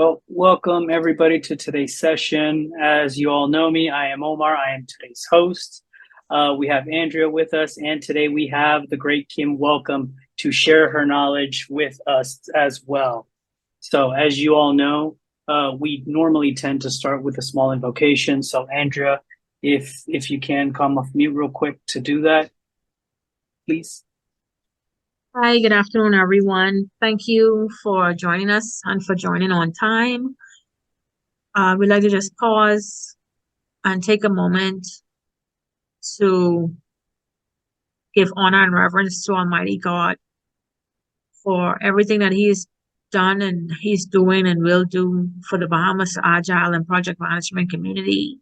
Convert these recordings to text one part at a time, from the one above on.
Well, welcome everybody to today's session. As you all know me, I am Omar. I am today's host. We have Andrea with us, and today we have the great Kim Welcome to share her knowledge with us as well. So as you all know, we normally tend to start with a small invocation. So Andrea, if you can come off mute real quick to do that, please. Hi, good afternoon, everyone. Thank you for joining us and for joining on time. We'd like to just pause and take a moment to give honor and reverence to Almighty God for everything that He's done and He's doing and will do for the Bahamas Agile and Project Management community.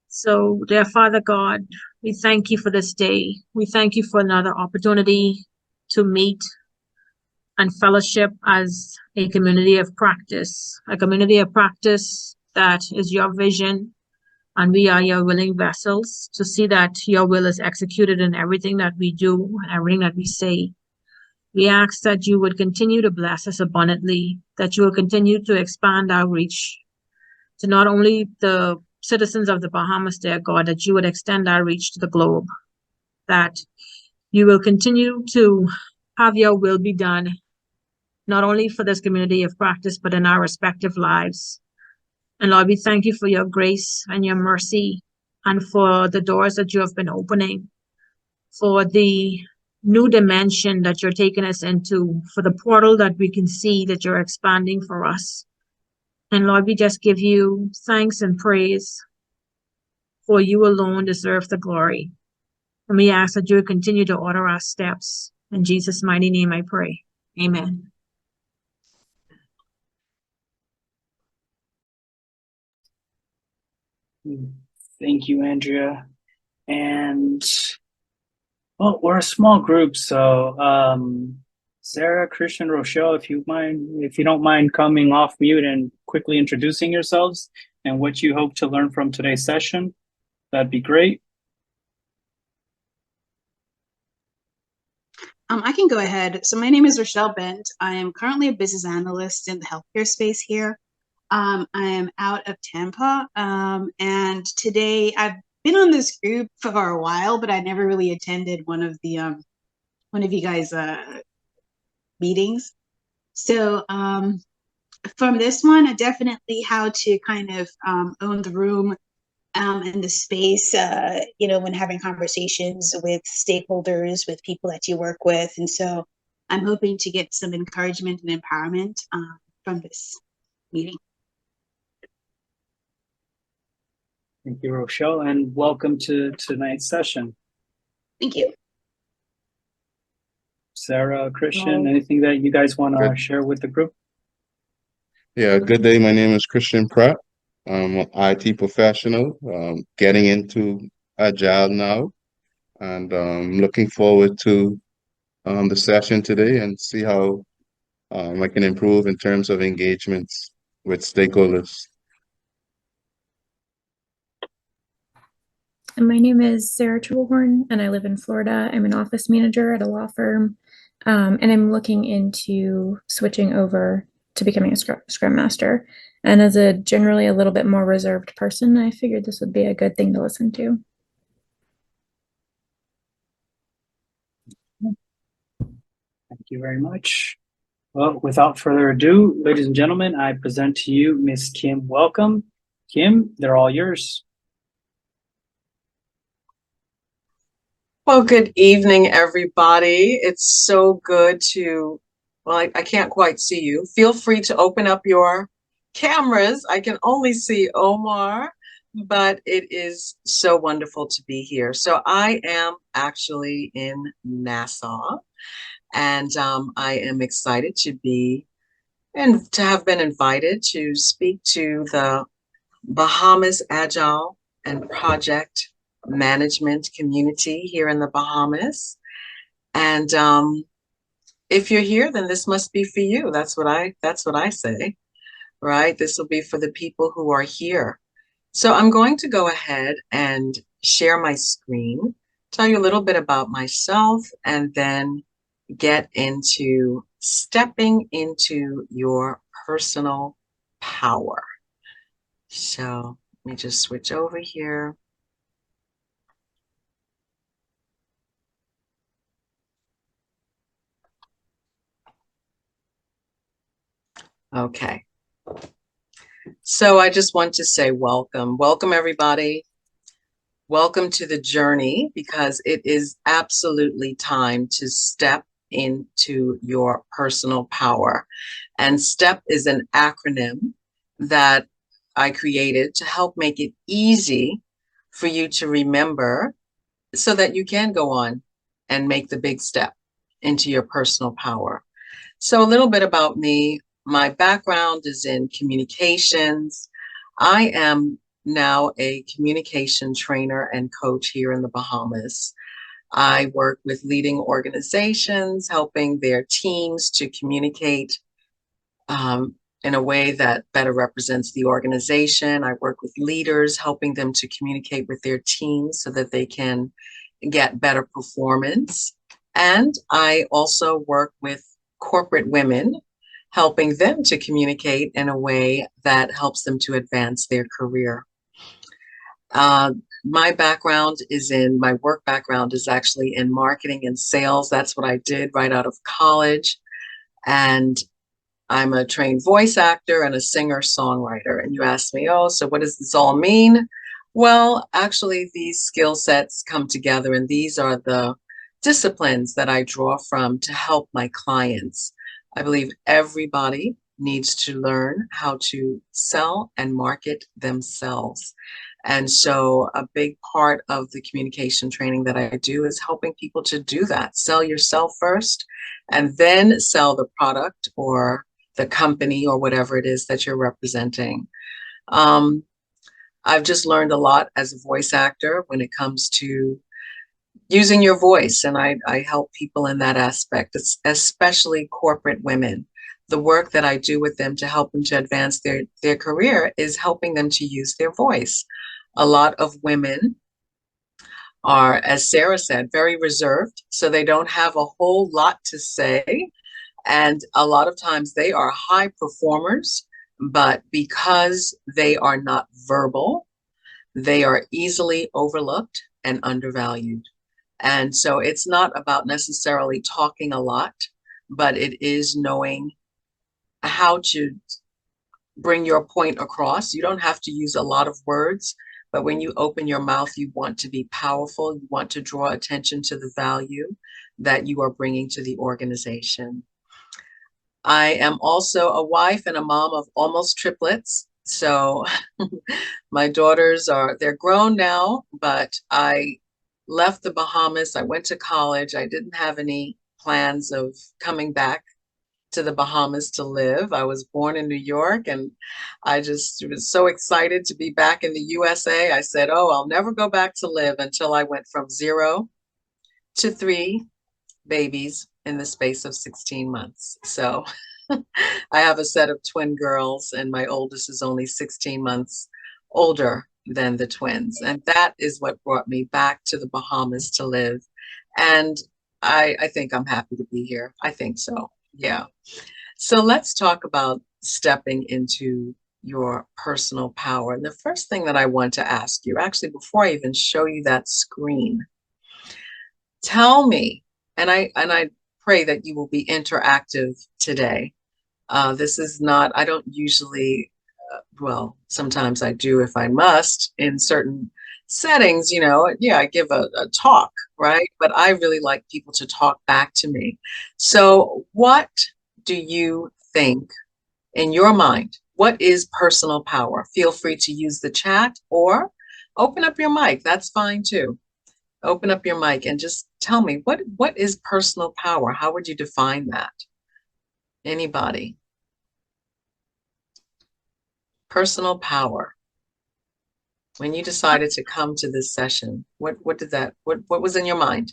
So, dear Father God, we thank you for this day. We thank you for another opportunity to meet and fellowship as a community of practice that is your vision, and we are your willing vessels to see that your will is executed in everything that we do and everything that we say. We ask that you would continue to bless us abundantly, that you will continue to expand our reach to not only the citizens of the Bahamas, dear God, that you would extend our reach to the globe, that you will continue to have your will be done, not only for this community of practice, but in our respective lives. And Lord, we thank you for your grace and your mercy and for the doors that you have been opening, for the new dimension that you're taking us into, for the portal that we can see that you're expanding for us. And Lord, we just give you thanks and praise, for you alone deserve the glory. And we ask that you would continue to order our steps. In Jesus' mighty name I pray. Amen. Thank you, Andrea. And well, we're a small group, so Sarah, Christian, Rochelle, if you don't mind coming off mute and quickly introducing yourselves and what you hope to learn from today's session, that'd be great. I can go ahead. So my name is Rochelle Bent. I am currently a business analyst in the healthcare space here. I am out of Tampa, and today I've been on this group for a while, but I never really attended one of you guys' meetings. So from this one, definitely how to kind of own the room in the space, when having conversations with stakeholders, with people that you work with. And so I'm hoping to get some encouragement and empowerment from this meeting. Thank you, Rochelle, and welcome to tonight's session. Thank you. Sarah, Christian, anything that you guys want to share with the group? Yeah, good day. My name is Christian Pratt. I'm an IT professional, getting into Agile now, and looking forward to the session today and see how I can improve in terms of engagements with stakeholders. And my name is Sarah Triplehorn, and I live in Florida. I'm an office manager at a law firm, and I'm looking into switching over to becoming a Scrum Master. And as a generally a little bit more reserved person, I figured this would be a good thing to listen to. Thank you very much. Well, without further ado, ladies and gentlemen, I present to you Miss Kim Welcome. Kim, they're all yours. Well, good evening, everybody. It's so good to, well, I can't quite see you. Feel free to open up your cameras. I can only see Omar, but it is so wonderful to be here. So I am actually in Nassau, and I am excited to be and to have been invited to speak to the Bahamas Agile and Project Management community here in the Bahamas. And if you're here, then this must be for you. That's what I say, right? This will be for the people who are here. So I'm going to go ahead and share my screen, tell you a little bit about myself, and then get into stepping into your personal power. So let me just switch over here. Okay. So I just want to say welcome. Welcome, everybody. Welcome to the journey, because it is absolutely time to step into your personal power. And STEP is an acronym that I created to help make it easy for you to remember so that you can go on and make the big step into your personal power. So a little bit about me. My background is in communications. I am now a communication trainer and coach here in the Bahamas. I work with leading organizations, helping their teams to communicate in a way that better represents the organization. I work with leaders, helping them to communicate with their teams so that they can get better performance. And I also work with corporate women, helping them to communicate in a way that helps them to advance their career. My work background is actually in marketing and sales. That's what I did right out of college. And I'm a trained voice actor and a singer-songwriter. And you asked me, oh, so what does this all mean? Well, actually, these skill sets come together, and these are the disciplines that I draw from to help my clients. I believe everybody needs to learn how to sell and market themselves. And so a big part of the communication training that I do is helping people to do that. Sell yourself first, and then sell the product or the company or whatever it is that you're representing. I've just learned a lot as a voice actor when it comes to using your voice, and I help people in that aspect, especially corporate women. The work that I do with them to help them to advance their career is helping them to use their voice. A lot of women are, as Sarah said, very reserved, so they don't have a whole lot to say. And a lot of times they are high performers, but because they are not verbal, they are easily overlooked and undervalued. And so it's not about necessarily talking a lot, but it is knowing how to bring your point across. You don't have to use a lot of words, but when you open your mouth, you want to be powerful. You want to draw attention to the value that you are bringing to the organization. I am also a wife and a mom of almost triplets. So my daughters they're grown now, but I left the Bahamas. I went to college. I didn't have any plans of coming back to the Bahamas to live. I was born in New York, and I just was so excited to be back in the USA. I said, oh, I'll never go back to live until I went from 0 to 3 babies in the space of 16 months. So I have a set of twin girls, and my oldest is only 16 months older than the twins. And that is what brought me back to the Bahamas to live. And I think I'm happy to be here. I think so. Yeah. So let's talk about stepping into your personal power. And the first thing that I want to ask you, actually, before I even show you that screen, tell me, and I pray that you will be interactive today. This is not, I don't usually, well, sometimes I do if I must in certain settings, yeah, I give a talk, right? But I really like people to talk back to me. So what do you think in your mind? What is personal power? Feel free to use the chat or open up your mic. That's fine too. Open up your mic and just tell me, what is personal power? How would you define that? Anybody? Personal power. When you decided to come to this session, what was in your mind?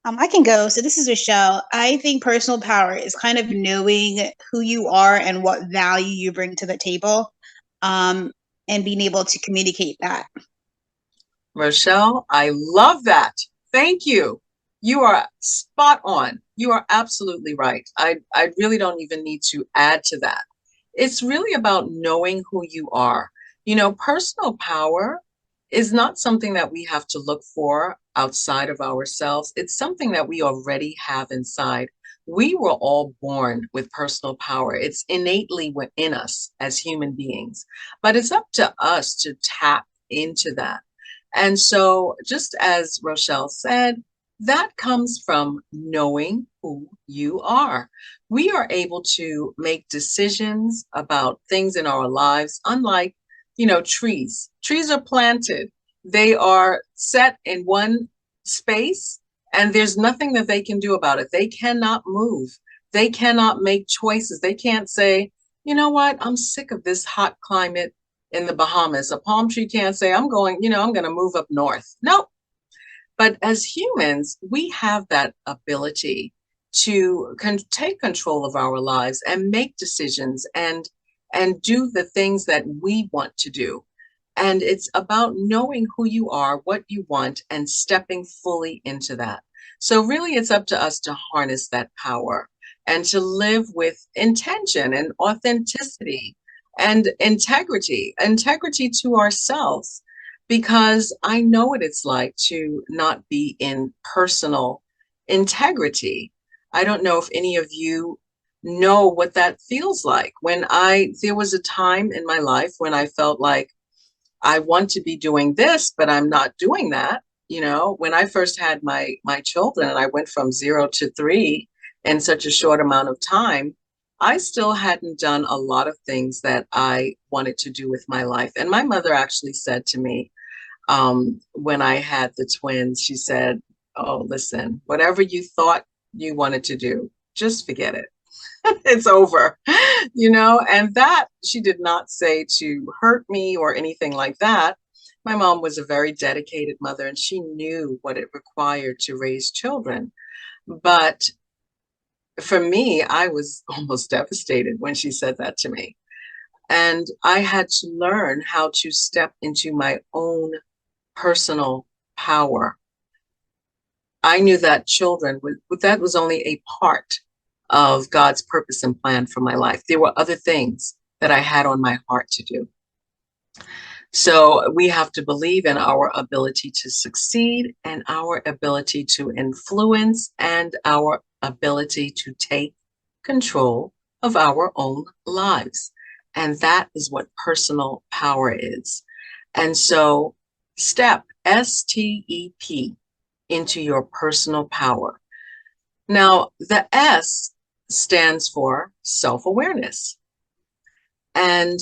I can go. So this is Rochelle. I think personal power is kind of knowing who you are and what value you bring to the table, and being able to communicate that. Rochelle, I love that. Thank you. You are spot on. You are absolutely right. I really don't even need to add to that. it's really about knowing who you are. You know, personal power is not something that we have to look for outside of ourselves. It's something that we already have inside. We were all born with personal power. It's innately within us as human beings, but it's up to us to tap into that. And so, just as Rochelle said, that comes from knowing who you are. We are able to make decisions about things in our lives, unlike, you know, trees. Trees are planted, they are set in one space, and there's nothing that they can do about it. They cannot move, they cannot make choices. They can't say, you know what, I'm sick of this hot climate in the Bahamas. A palm tree can't say, I'm going, you know, I'm going to move up north. No, but as humans, we have that ability to take control of our lives and make decisions and do the things that we want to do. And it's about knowing who you are, what you want, and stepping fully into that. So really, it's up to us to harness that power and to live with intention and authenticity and integrity to ourselves, because I know what it's like to not be in personal integrity. I don't know if any of you know what that feels like. There was a time in my life when I felt like I want to be doing this, but I'm not doing that. You know, when I first had my children and I went from 0 to 3 in such a short amount of time, I still hadn't done a lot of things that I wanted to do with my life. And my mother actually said to me, when I had the twins, she said, oh, listen, whatever you thought you wanted to do, just forget it. It's over, you know, and that she did not say to hurt me or anything like that. My mom was a very dedicated mother, and she knew what it required to raise children. But for me, I was almost devastated when she said that to me. And I had to learn how to step into my own personal power. I knew that that was only a part of God's purpose and plan for my life. There were other things that I had on my heart to do. So we have to believe in our ability to succeed and our ability to influence and our ability to take control of our own lives. And that is what personal power is. And so step, S-T-E-P, into your personal power. Now, the S stands for self-awareness. And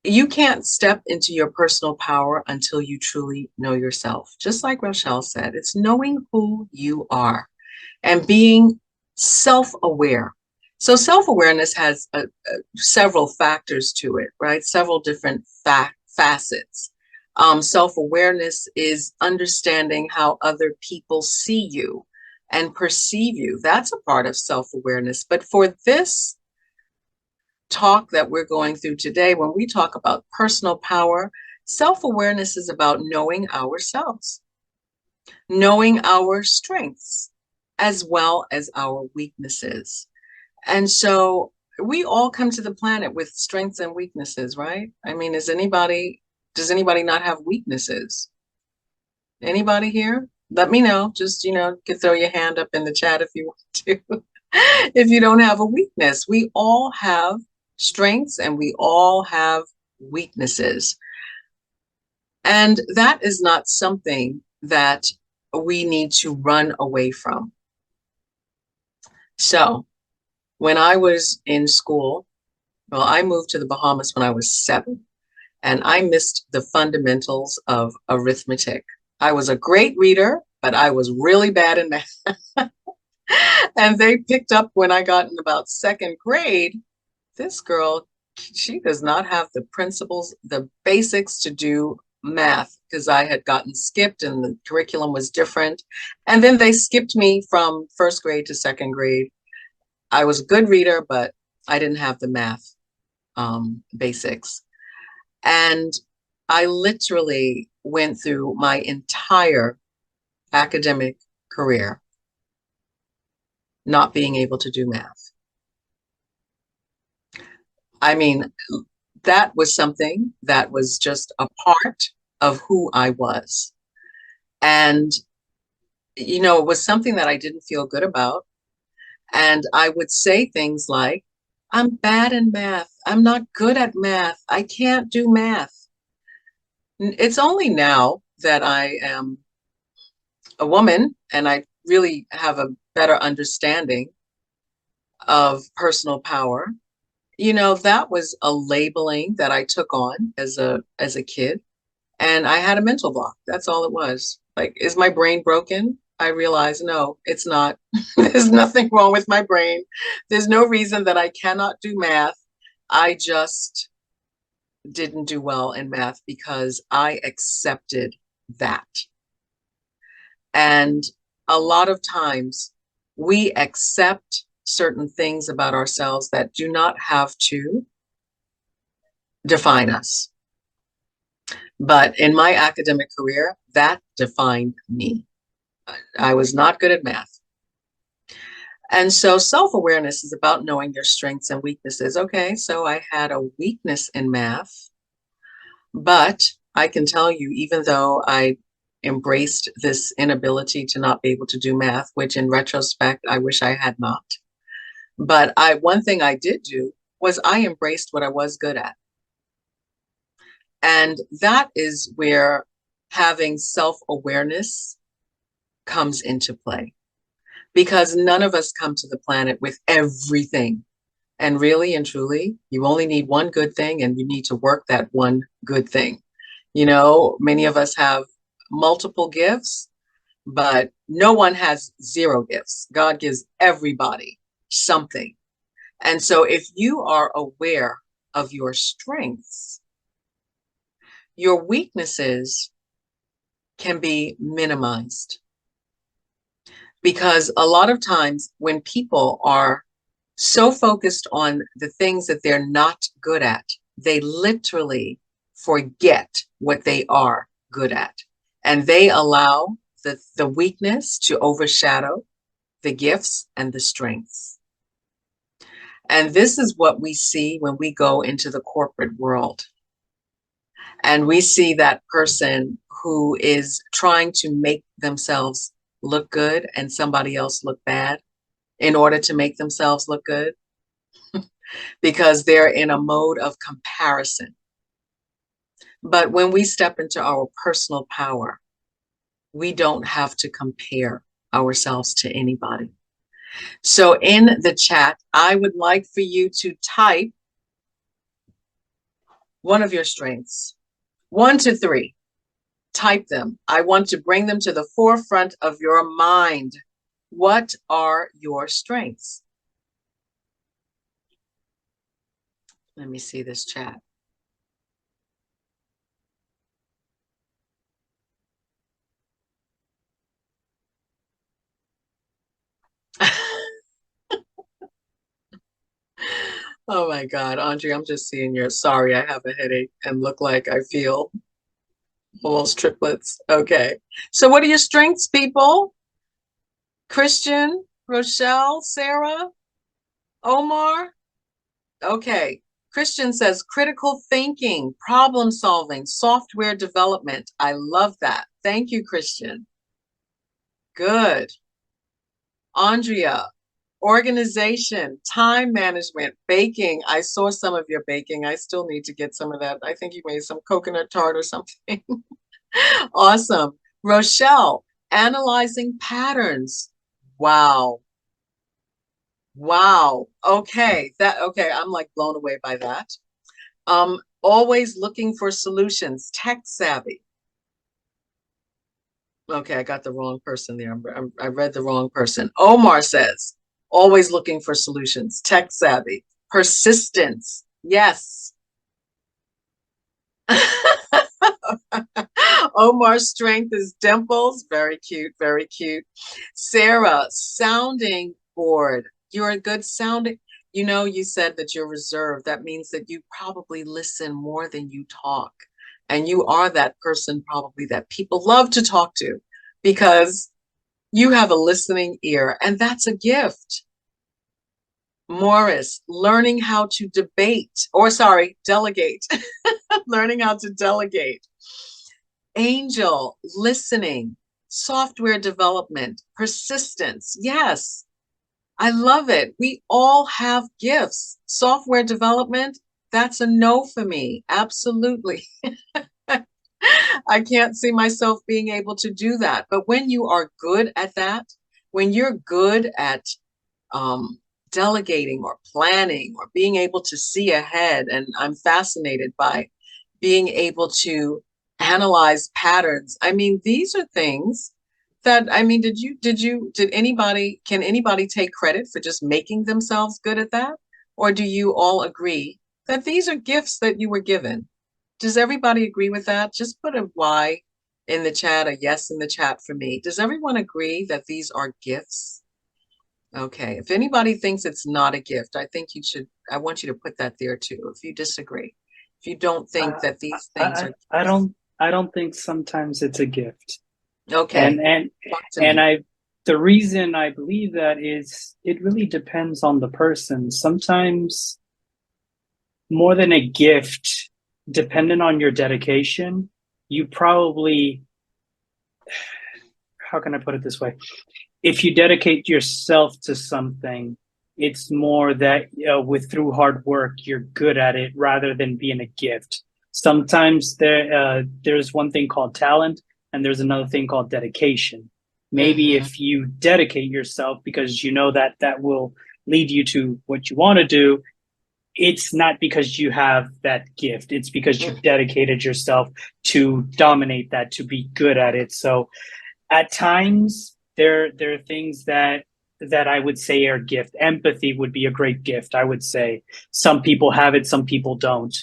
you can't step into your personal power until you truly know yourself. Just like Rochelle said, it's knowing who you are and being self-aware. So self-awareness has several factors to it, right? Several different facets. Self-awareness is understanding how other people see you and perceive you. That's a part of self-awareness. But for this talk that we're going through today, when we talk about personal power, self-awareness is about knowing ourselves, knowing our strengths, as well as our weaknesses. And so we all come to the planet with strengths and weaknesses, right? I mean, does anybody not have weaknesses? Anybody here? Let me know. Just, you can throw your hand up in the chat if you want to. If you don't have a weakness, we all have strengths and we all have weaknesses. And that is not something that we need to run away from. So when I was in school, well, I moved to the Bahamas when I was 7, and I missed the fundamentals of arithmetic. I was a great reader, but I was really bad in math. And they picked up when I got in about 2nd grade, this girl, she does not have the principles, the basics to do math, because I had gotten skipped and the curriculum was different. And then they skipped me from 1st grade to 2nd grade. I was a good reader, but I didn't have the math basics. And I literally went through my entire academic career not being able to do math. I mean, that was something that was just a part of who I was. And, it was something that I didn't feel good about. And I would say things like, I'm bad in math. I'm not good at math. I can't do math. It's only now that I am a woman and I really have a better understanding of personal power. That was a labeling that I took on as a kid, and I had a mental block. That's all it was. Like, is my brain broken? I realized, no, it's not. There's nothing wrong with my brain. There's no reason that I cannot do math. I just didn't do well in math because I accepted that. And a lot of times we accept certain things about ourselves that do not have to define us. But in my academic career, that defined me. I was not good at math. And so self-awareness is about knowing your strengths and weaknesses. Okay, so I had a weakness in math, but I can tell you, even though I embraced this inability to not be able to do math, which in retrospect, I wish I had not. But one thing I did do was I embraced what I was good at. And that is where having self-awareness comes into play, because none of us come to the planet with everything. And really and truly, you only need one good thing, and you need to work that one good thing. Many of us have multiple gifts, but no one has zero gifts. God gives everybody something. And so if you are aware of your strengths, your weaknesses can be minimized. Because a lot of times when people are so focused on the things that they're not good at, they literally forget what they are good at. And they allow the weakness to overshadow the gifts and the strengths. And this is what we see when we go into the corporate world. And we see that person who is trying to make themselves look good and somebody else look bad in order to make themselves look good, because they're in a mode of comparison. But when we step into our personal power, we don't have to compare ourselves to anybody. So in the chat, I would like for you to type one of your strengths, 1 to 3. Type them. I want to bring them to the forefront of your mind. What are your strengths? Let me see this chat. Oh my God, Andre, I'm just seeing your sorry, I have a headache and look like I feel almost triplets. Okay. So what are your strengths, people? Christian, Rochelle, Sarah, Omar? Okay. Christian says critical thinking, problem solving, software development. I love that. Thank you, Christian. Good. Andrea, organization, time management, baking. I saw some of your baking. I still need to get some of that. I think you made some coconut tart or something. Awesome. Rochelle, analyzing patterns. Wow. Wow. Okay. I'm like blown away by that. Always looking for solutions, tech savvy. Okay, I got the wrong person there. I read the wrong person. Omar says, always looking for solutions, tech savvy, persistence. Yes. Omar's strength is dimples. Very cute, very cute. Sarah, sounding board. You're a good sounding. You said that you're reserved. That means that you probably listen more than you talk. And you are that person probably that people love to talk to because you have a listening ear, and that's a gift. Morris, learning how to delegate. Learning how to delegate. Angel, listening, software development, persistence. Yes, I love it. We all have gifts. Software development, that's a no for me. Absolutely. I can't see myself being able to do that. But when you are good at that, when you're good at delegating or planning or being able to see ahead, and I'm fascinated by being able to analyze patterns. I mean, these are things that, I mean, can anybody take credit for just making themselves good at that? Or do you all agree that these are gifts that you were given? Does everybody agree with that? Just put a Y in the chat, a yes in the chat for me. Does everyone agree that these are gifts? Okay, if anybody thinks it's not a gift, I want you to put that there too, if you disagree. If you don't think that these things are I don't think sometimes it's a gift. okay. The reason I believe that is it really depends on the person. Sometimes more than a gift, depending on your dedication, you probably, how can I put it this way? If you dedicate yourself to something, it's more that through hard work, you're good at it rather than being a gift. Sometimes there's one thing called talent and there's another thing called dedication. Maybe if you dedicate yourself because you know that that will lead you to what you want to do, it's not because you have that gift. It's because you've dedicated yourself to dominate that, to be good at it. So at times there are things that I would say are gift. Empathy would be a great gift, I would say. Some people have it, some people don't.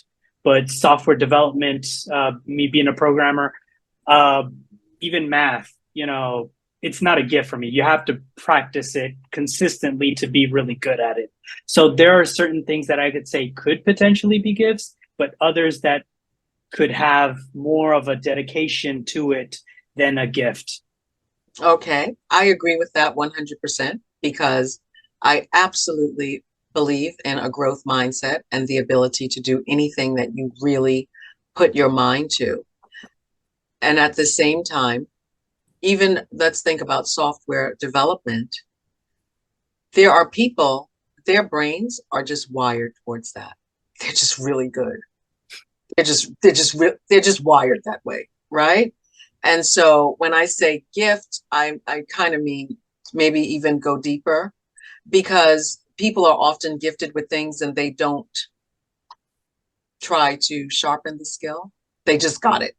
But software development, me being a programmer, even math, it's not a gift for me. You have to practice it consistently to be really good at it. So there are certain things that I could say could potentially be gifts, but others that could have more of a dedication to it than a gift. Okay, I agree with that 100% because I absolutely believe in a growth mindset and the ability to do anything that you really put your mind to. And at the same time, even let's think about software development. There are people, their brains are just wired towards that. They're just really good. They're just wired that way, right? And so when I say gift, I kind of mean maybe even go deeper, because people are often gifted with things and they don't try to sharpen the skill. They just got it.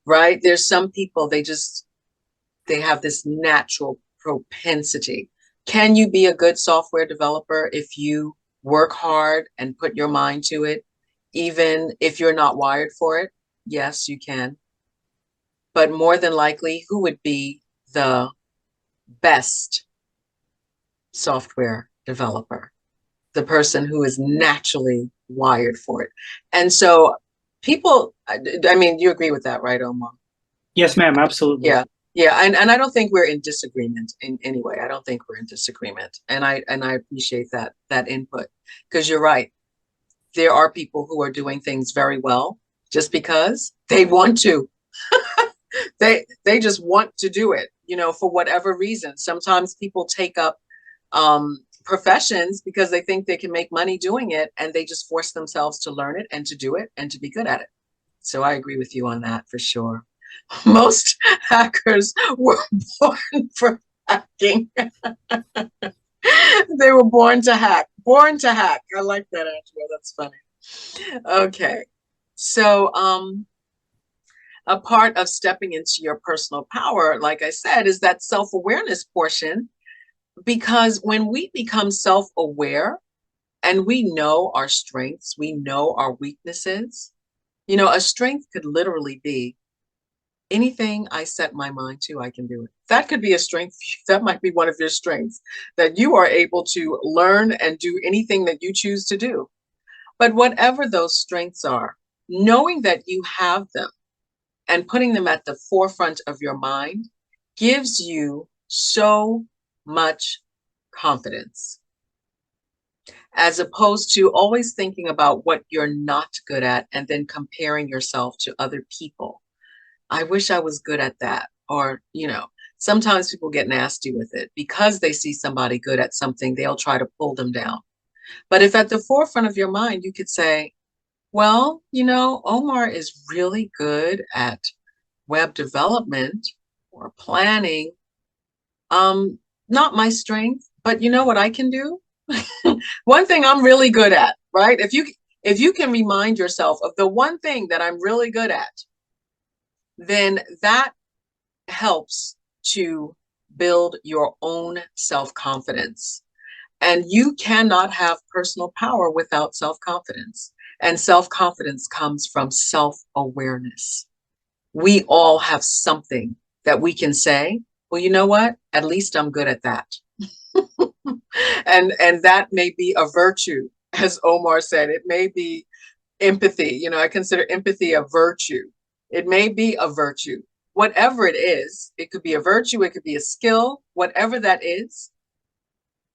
Right? There's some people, they have this natural propensity. Can you be a good software developer if you work hard and put your mind to it, even if you're not wired for it? Yes, you can. But more than likely, who would be the best software developer? The person who is naturally wired for it. And so people, I mean, you agree with that, right, Omar? Yes, ma'am, absolutely. Yeah. Yeah, and I don't think we're in disagreement in any way. I don't think we're in disagreement. And I appreciate that input, because you're right. There are people who are doing things very well just because they want to. They just want to do it, for whatever reason. Sometimes people take up professions because they think they can make money doing it, and they just force themselves to learn it and to do it and to be good at it. So I agree with you on that for sure. Most hackers were born for hacking. They were born to hack. Born to hack. I like that, Andrea. That's funny. Okay. So a part of stepping into your personal power, like I said, is that self-awareness portion. Because when we become self-aware and we know our strengths, we know our weaknesses, a strength could literally be anything I set my mind to, I can do it. That could be a strength. That might be one of your strengths, that you are able to learn and do anything that you choose to do. But whatever those strengths are, knowing that you have them and putting them at the forefront of your mind gives you so much confidence. as opposed to always thinking about what you're not good at and then comparing yourself to other people. I wish I was good at that. Or, sometimes people get nasty with it because they see somebody good at something, they'll try to pull them down. But if at the forefront of your mind, you could say, well, Omar is really good at web development or planning. Not my strength, but you know what I can do? One thing I'm really good at, right? If you can remind yourself of the one thing that I'm really good at, then that helps to build your own self-confidence. And you cannot have personal power without self-confidence. And self-confidence comes from self-awareness. We all have something that we can say, well, you know what? At least I'm good at that. And that may be a virtue, as Omar said. It may be empathy. I consider empathy a virtue. It may be a virtue. Whatever it is, it could be a virtue, it could be a skill, whatever that is,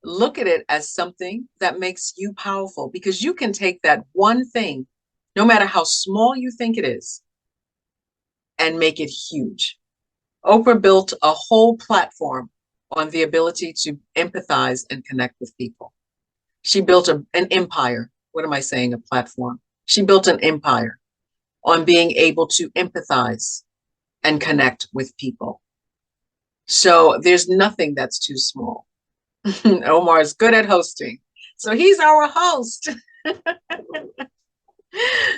look at it as something that makes you powerful, because you can take that one thing, no matter how small you think it is, and make it huge. Oprah built a whole platform on the ability to empathize and connect with people. She built an empire. What am I saying? A platform. She built an empire on being able to empathize and connect with people. So there's nothing that's too small. Omar is good at hosting, so he's our host.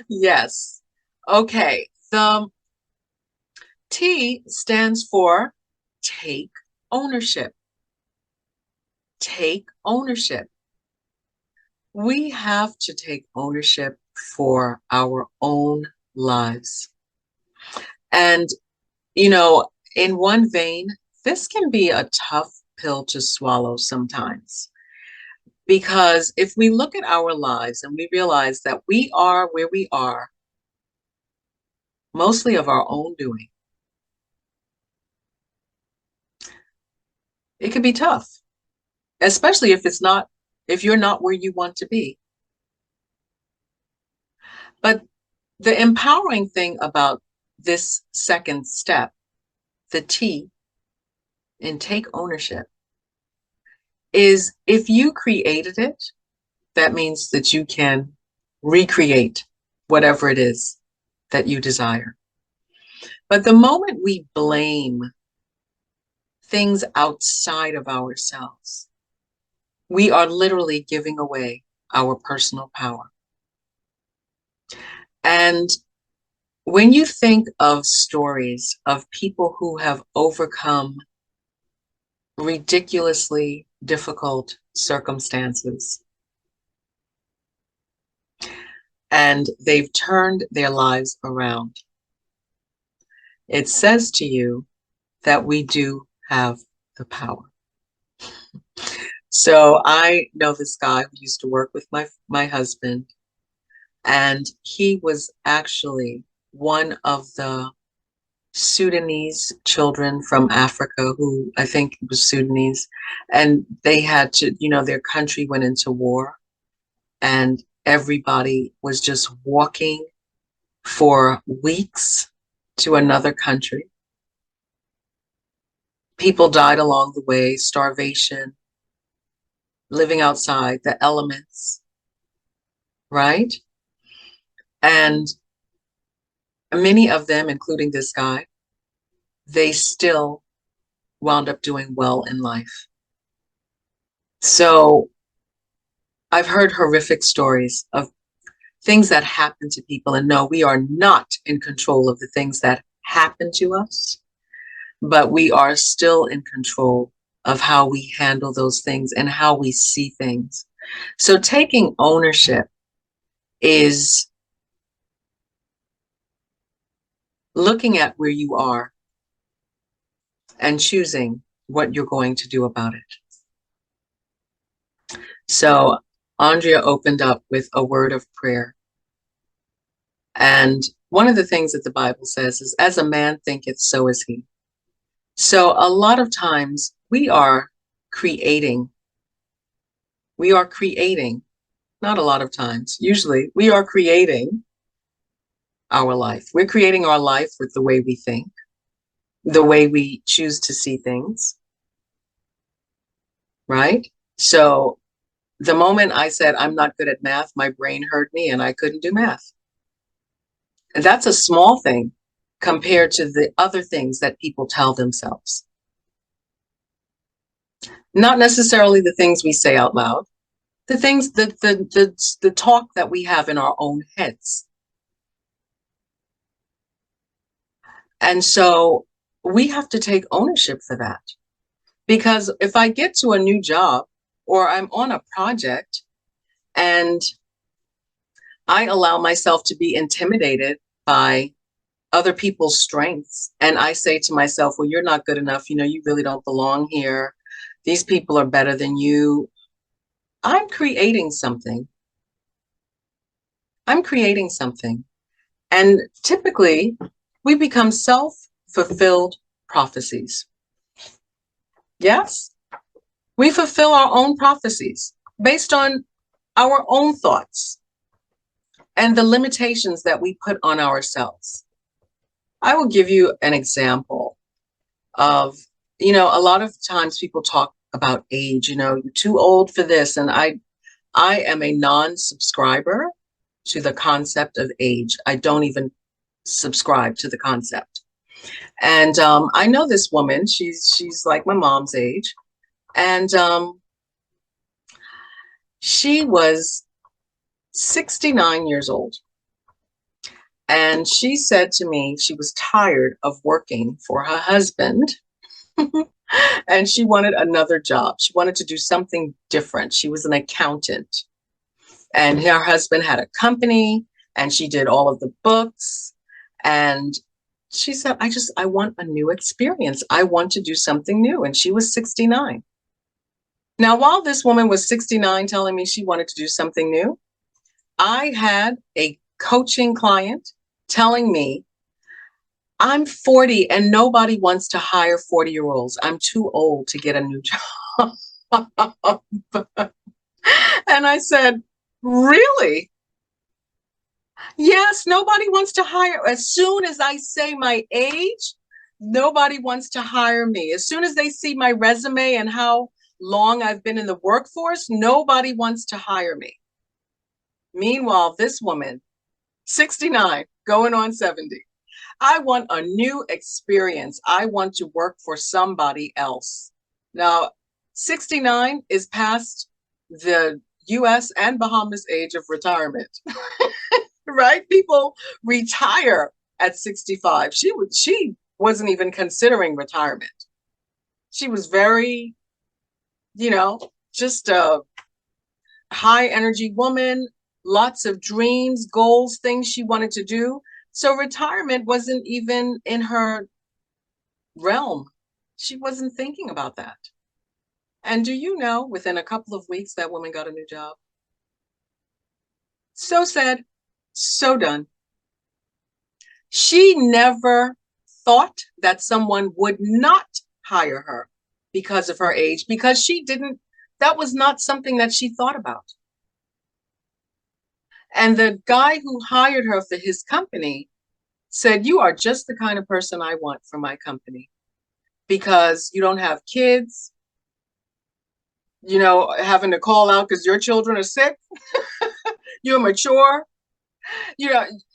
Yes. Okay. The T stands for take ownership. Take ownership. We have to take ownership for our own lives. And, in one vein, this can be a tough pill to swallow sometimes. Because if we look at our lives and we realize that we are where we are, mostly of our own doing, it can be tough, especially if you're not where you want to be. But the empowering thing about this second step, the T in take ownership, is if you created it, that means that you can recreate whatever it is that you desire. But the moment we blame things outside of ourselves, we are literally giving away our personal power. And when you think of stories of people who have overcome ridiculously difficult circumstances and they've turned their lives around, it says to you that we do have the power. So I know this guy who used to work with my husband, and he was actually one of the Sudanese children from Africa who, I think it was Sudanese, and they had to, their country went into war and everybody was just walking for weeks to another country. People died along the way, starvation, living outside, the elements, right? And many of them, including this guy, they still wound up doing well in life. So I've heard horrific stories of things that happen to people, and no, we are not in control of the things that happen to us, but we are still in control of how we handle those things and how we see things. So taking ownership is looking at where you are and choosing what you're going to do about it. So Andrea opened up with a word of prayer. And one of the things that the Bible says is, as a man thinketh, so is he. So a lot of times we are creating Not a lot of times. Usually we are creating our life. We're creating our life with the way we think, the way we choose to see things, right? So the moment I said, I'm not good at math, my brain heard me and I couldn't do math. And that's a small thing compared to the other things that people tell themselves. Not necessarily the things we say out loud, the things, the talk that we have in our own heads. And so we have to take ownership for that. Because if I get to a new job or I'm on a project and I allow myself to be intimidated by other people's strengths, and I say to myself, well, you're not good enough, you really don't belong here, these people are better than you, I'm creating something. I'm creating something. And typically, we become self-fulfilled prophecies. Yes, we fulfill our own prophecies based on our own thoughts and the limitations that we put on ourselves. I will give you an example of, a lot of times people talk about age, you're too old for this. And I am a non-subscriber to the concept of age. I don't even subscribe to the concept. And I know this woman, she's like my mom's age. And she was 69 years old. And she said to me, she was tired of working for her husband. And she wanted another job. She wanted to do something different. She was an accountant. And her husband had a company and she did all of the books. And she said, I want a new experience. I want to do something new. And she was 69. Now, while this woman was 69 telling me she wanted to do something new, I had a coaching client telling me, I'm 40 and nobody wants to hire 40-year-olds. I'm too old to get a new job. And I said, really? Yes, nobody wants to hire. As soon as I say my age, nobody wants to hire me. As soon as they see my resume and how long I've been in the workforce, nobody wants to hire me. Meanwhile, this woman, 69, going on 70, I want a new experience. I want to work for somebody else. Now, 69 is past the US and Bahamas age of retirement, right? People retire at 65. She wasn't even considering retirement. She was very, just a high energy woman, lots of dreams, goals, things she wanted to do. So retirement wasn't even in her realm. She wasn't thinking about that. And do you know, within a couple of weeks, that woman got a new job? So said, so done. She never thought that someone would not hire her because of her age, because that was not something that she thought about. And the guy who hired her for his company said, you are just the kind of person I want for my company, because you don't have kids, having to call out because your children are sick. You're mature.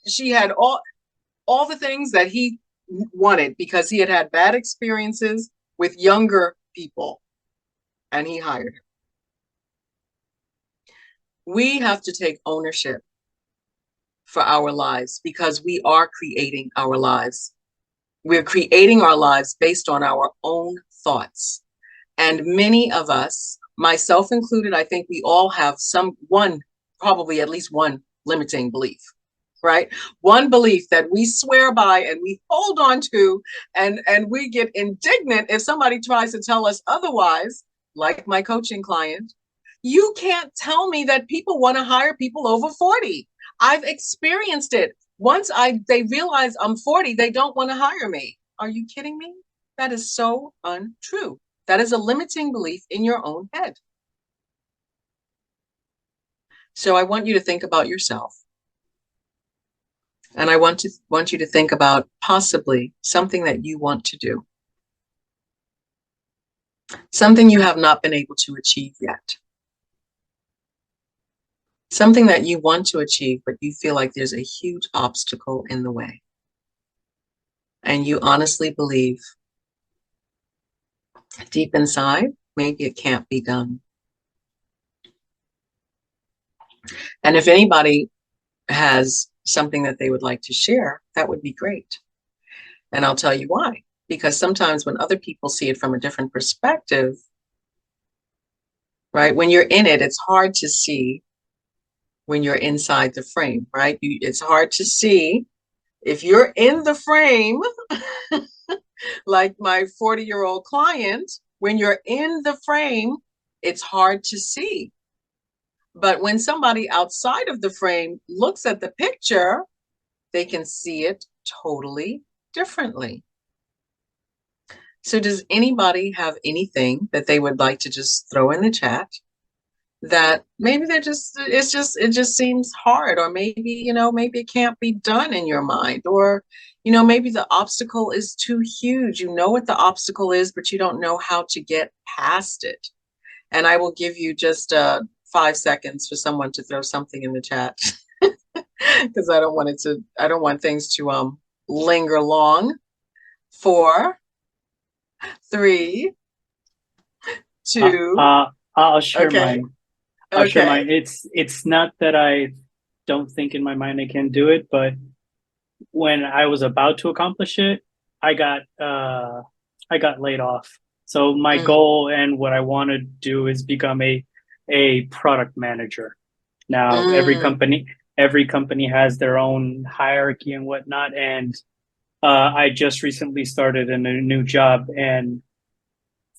She had all the things that he wanted because he had had bad experiences with younger people, and he hired her. We have to take ownership for our lives because we are creating our lives. We're creating our lives based on our own thoughts. And many of us, myself included, I think we all have probably at least one limiting belief, right? One belief that we swear by and we hold on to, and we get indignant if somebody tries to tell us otherwise, like my coaching client. You can't tell me that people want to hire people over 40. I've experienced it. Once they realize I'm 40, they don't want to hire me. Are you kidding me? That is so untrue. That is a limiting belief in your own head. So I want you to think about yourself. And I want you to think about possibly something that you want to do. Something you have not been able to achieve yet. Something that you want to achieve, but you feel like there's a huge obstacle in the way. And you honestly believe deep inside, maybe it can't be done. And if anybody has something that they would like to share, that would be great. And I'll tell you why. Because sometimes when other people see it from a different perspective, right? When you're in it, it's hard to see when you're inside the frame, right? It's hard to see if you're in the frame, like my 40-year-old client, when you're in the frame, it's hard to see. But when somebody outside of the frame looks at the picture, they can see it totally differently. So does anybody have anything that they would like to just throw in the chat that maybe it just seems hard, or maybe, maybe it can't be done in your mind, or, maybe the obstacle is too huge. You know what the obstacle is, but you don't know how to get past it. And I will give you just 5 seconds for someone to throw something in the chat because I don't want things to linger long. 4, 3, 2. I'll share Okay. mine. I'll share mine. It's not that I don't think in my mind I can do it, but when I was about to accomplish it, I got laid off. So my goal and what I want to do is become a product manager. Now every company has their own hierarchy and whatnot, and I just recently started in a new job, and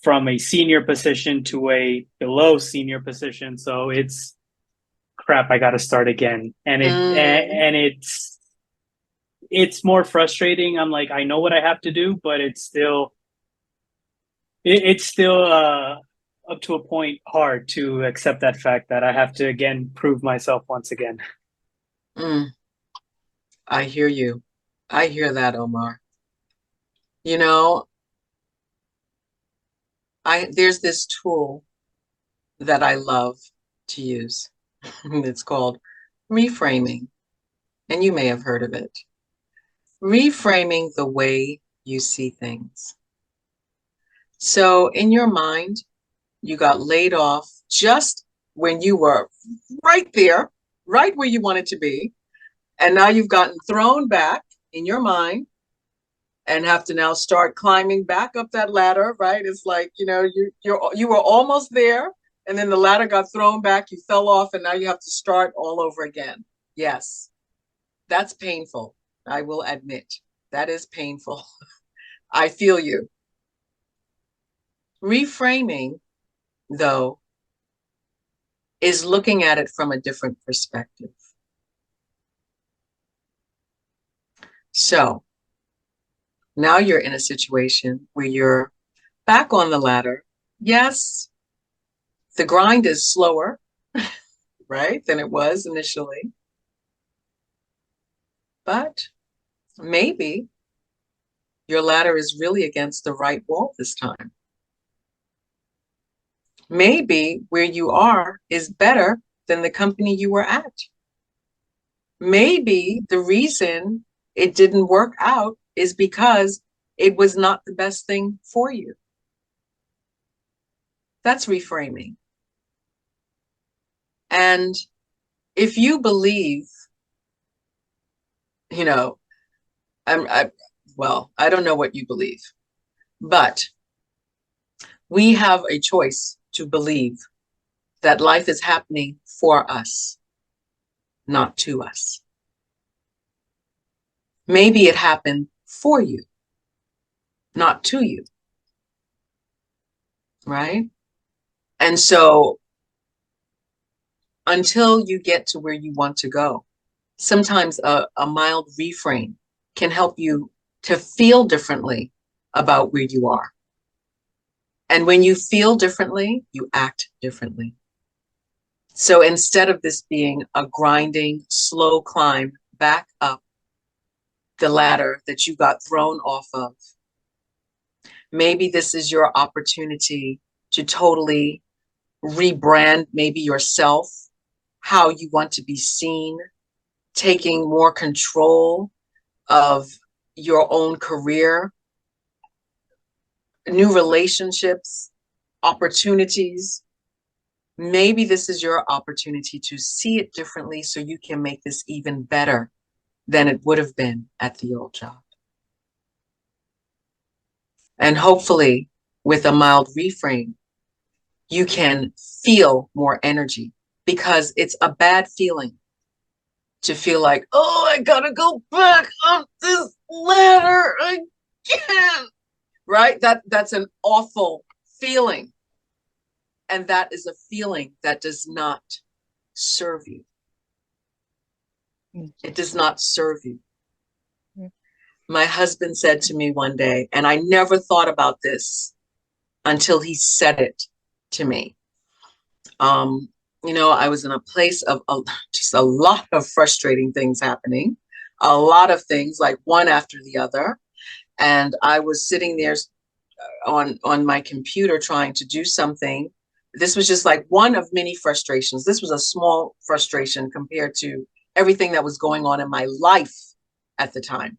from a senior position to a below senior position. So it's crap. I got to start again. And it's more frustrating. I'm like, I know what I have to do, but it's still up to a point hard to accept that fact that I have to again prove myself once again. I hear you. I hear that, Omar. There's this tool that I love to use. It's called reframing, and you may have heard of it. Reframing the way you see things. So in your mind, you got laid off just when you were right there, right where you wanted to be, and now you've gotten thrown back in your mind and have to now start climbing back up that ladder, right? It's like, you were almost there, and then the ladder got thrown back, you fell off, and now you have to start all over again. Yes, that's painful. I will admit, that is painful. I feel you. Reframing, though, is looking at it from a different perspective. So now you're in a situation where you're back on the ladder. Yes, the grind is slower, right, than it was initially. But maybe your ladder is really against the right wall this time. Maybe where you are is better than the company you were at. Maybe the reason it didn't work out is because it was not the best thing for you. That's reframing. And if you believe, I don't know what you believe, but we have a choice to believe that life is happening for us, not to us. Maybe it happened for you, not to you, right? And so until you get to where you want to go, sometimes a mild reframe can help you to feel differently about where you are. And when you feel differently, you act differently. So instead of this being a grinding, slow climb back up the ladder that you got thrown off of, maybe this is your opportunity to totally rebrand maybe yourself, how you want to be seen, taking more control of your own career, new relationships, opportunities. Maybe this is your opportunity to see it differently so you can make this even better than it would have been at the old job. And hopefully, with a mild reframe, you can feel more energy, because it's a bad feeling to feel like, oh, I gotta go back up this ladder again, right? That's an awful feeling. And that is a feeling that does not serve you. It does not serve you. My husband said to me one day, and I never thought about this until he said it to me. I was in a place of just a lot of frustrating things happening, a lot of things, like one after the other. And I was sitting there on my computer trying to do something. This was just like one of many frustrations. This was a small frustration compared to everything that was going on in my life at the time.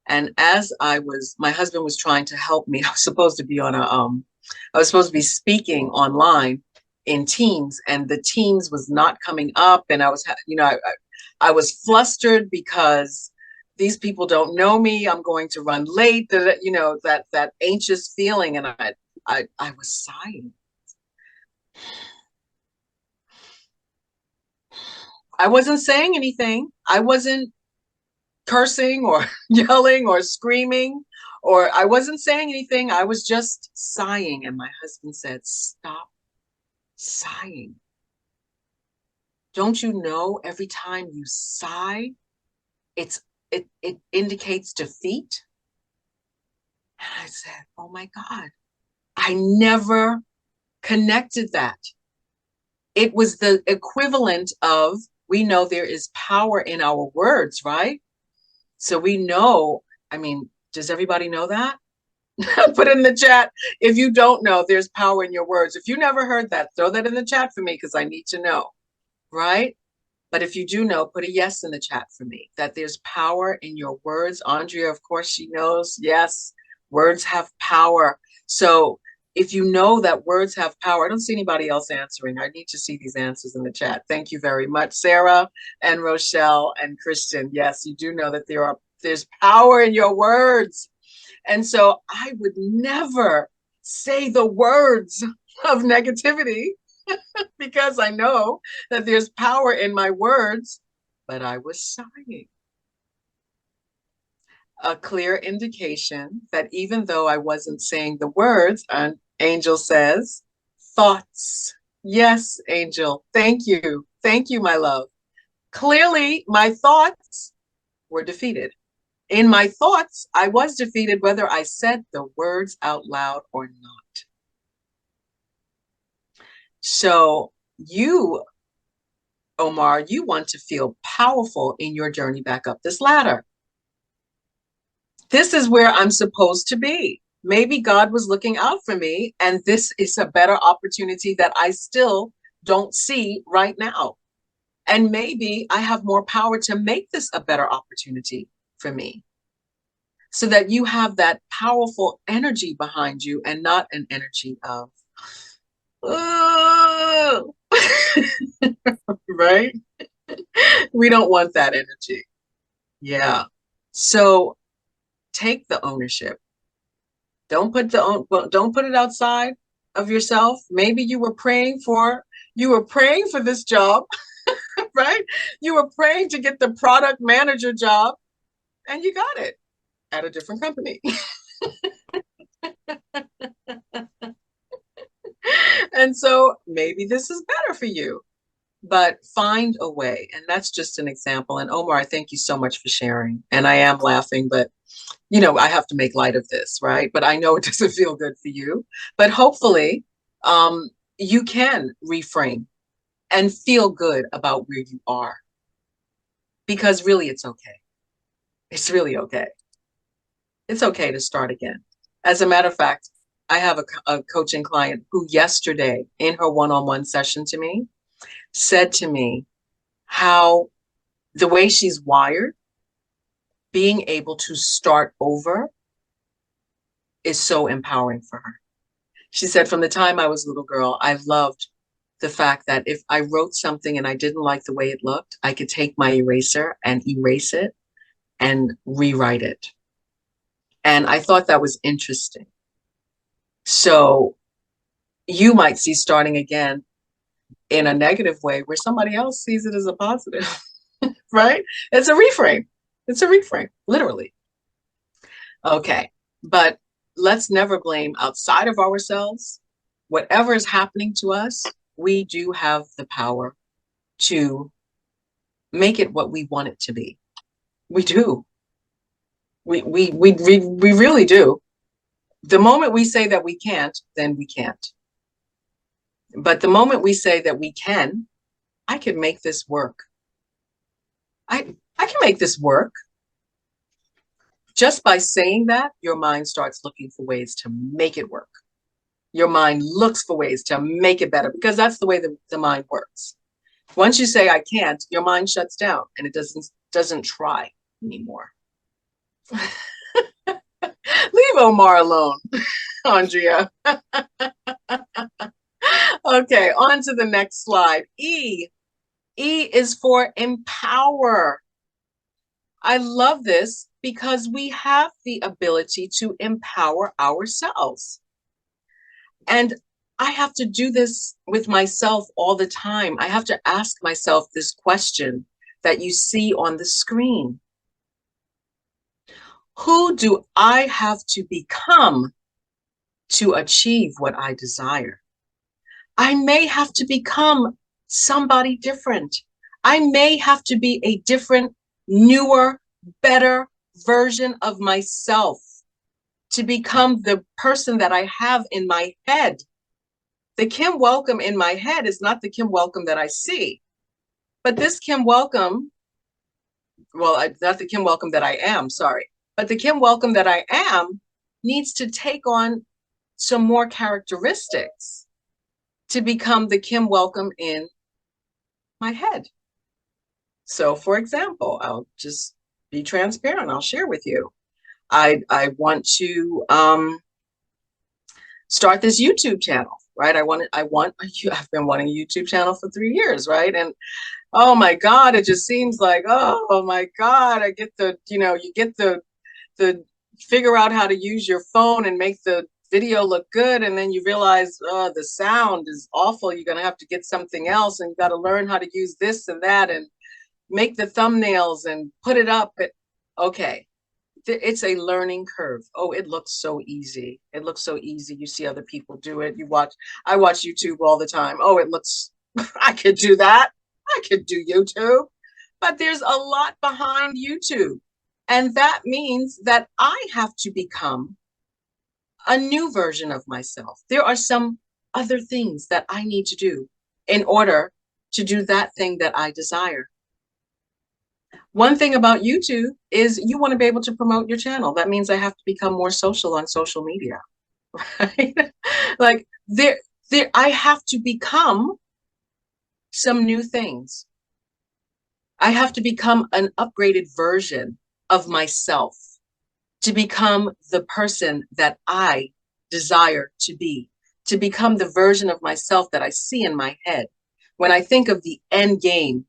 And as my husband was trying to help me. I was supposed to be speaking online in Teams, and the Teams was not coming up. And I was flustered because these people don't know me. I'm going to run late. That anxious feeling, and I was sighing. I wasn't saying anything. I wasn't cursing or yelling or screaming, or I wasn't saying anything. I was just sighing. And my husband said, "Stop sighing. Don't you know every time you sigh, it indicates defeat?" And I said, "Oh my God, I never connected that." It was the equivalent of, we know there is power in our words, right? So we know, does everybody know that? Put in the chat if you don't know there's power in your words. If you never heard that, throw that in the chat for me, because I need to know, right? But if you do know, put a yes in the chat for me, that there's power in your words. Andrea, of course, she knows. Yes, words have power. So if you know that words have power, I don't see anybody else answering. I need to see these answers in the chat. Thank you very much, Sarah and Rochelle and Christian. Yes, you do know that there's power in your words. And so I would never say the words of negativity because I know that there's power in my words, but I was sighing. A clear indication that even though I wasn't saying the words, and Angel says, thoughts. Yes, Angel, thank you. Thank you, my love. Clearly, my thoughts were defeated. In my thoughts, I was defeated whether I said the words out loud or not. So you, Omar, you want to feel powerful in your journey back up this ladder. This is where I'm supposed to be. Maybe God was looking out for me, and this is a better opportunity that I still don't see right now. And maybe I have more power to make this a better opportunity for me, so that you have that powerful energy behind you and not an energy of, oh. Right? We don't want that energy. Yeah. So take the ownership. Don't put it outside of yourself. Maybe you were praying for this job, right? You were praying to get the product manager job, and you got it at a different company. And so maybe this is better for you, but find a way. And that's just an example. And Omar, I thank you so much for sharing. And I am laughing, but I have to make light of this, right? But I know it doesn't feel good for you. But hopefully, you can reframe and feel good about where you are. Because really, it's okay. It's really okay. It's okay to start again. As a matter of fact, I have a coaching client who yesterday in her one-on-one session to me said to me how the way she's wired, being able to start over is so empowering for her. She said, from the time I was a little girl, I loved the fact that if I wrote something and I didn't like the way it looked, I could take my eraser and erase it and rewrite it. And I thought that was interesting. So you might see starting again in a negative way where somebody else sees it as a positive, right? It's a reframe. It's a reframe, literally. Okay, but let's never blame outside of ourselves. Whatever is happening to us, we do have the power to make it what we want it to be. We do. We really do. The moment we say that we can't, then we can't. But the moment we say that we can, I can make this work. I can make this work. Just by saying that, your mind starts looking for ways to make it work. Your mind looks for ways to make it better because that's the way the mind works. Once you say I can't, your mind shuts down and it doesn't try anymore. Leave Omar alone, Andrea. Okay, on to the next slide. E. E is for empower. I love this because we have the ability to empower ourselves. And I have to do this with myself all the time. I have to ask myself this question that you see on the screen. Who do I have to become to achieve what I desire? I may have to become somebody different. I may have to be a different, newer, better version of myself to become the person that I have in my head. The Kim Welcome in my head is not the Kim Welcome that I see. But this Kim Welcome, well, not the Kim Welcome that I am, sorry. But the Kim Welcome that I am needs to take on some more characteristics to become the Kim Welcome in my head. So for example, I'll just be transparent. I'll share with you. I want to start this YouTube channel, right? I've been wanting a YouTube channel for 3 years, right? And oh my God, it just seems like, oh my God, I get you get the figure out how to use your phone and make the video look good. And then you realize, oh, the sound is awful. You're going to have to get something else and you got to learn how to use this and that and make the thumbnails and put it up. Okay. It's a learning curve. Oh, it looks so easy. It looks so easy. You see other people do it. I watch YouTube all the time. Oh, it looks, I could do that. I could do YouTube. But there's a lot behind YouTube. And that means that I have to become a new version of myself. There are some other things that I need to do in order to do that thing that I desire. One thing about YouTube is you want to be able to promote your channel. That means I have to become more social on social media, right? Like I have to become some new things. I have to become an upgraded version of myself to become the person that I desire to become the version of myself that I see in my head. When I think of the end game,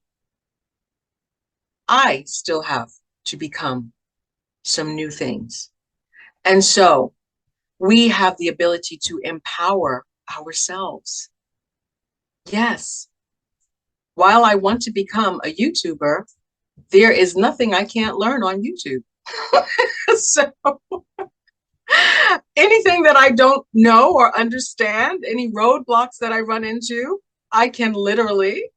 I still have to become some new things. And so we have the ability to empower ourselves. Yes. While I want to become a YouTuber, there is nothing I can't learn on YouTube. So anything that I don't know or understand, any roadblocks that I run into, I can literally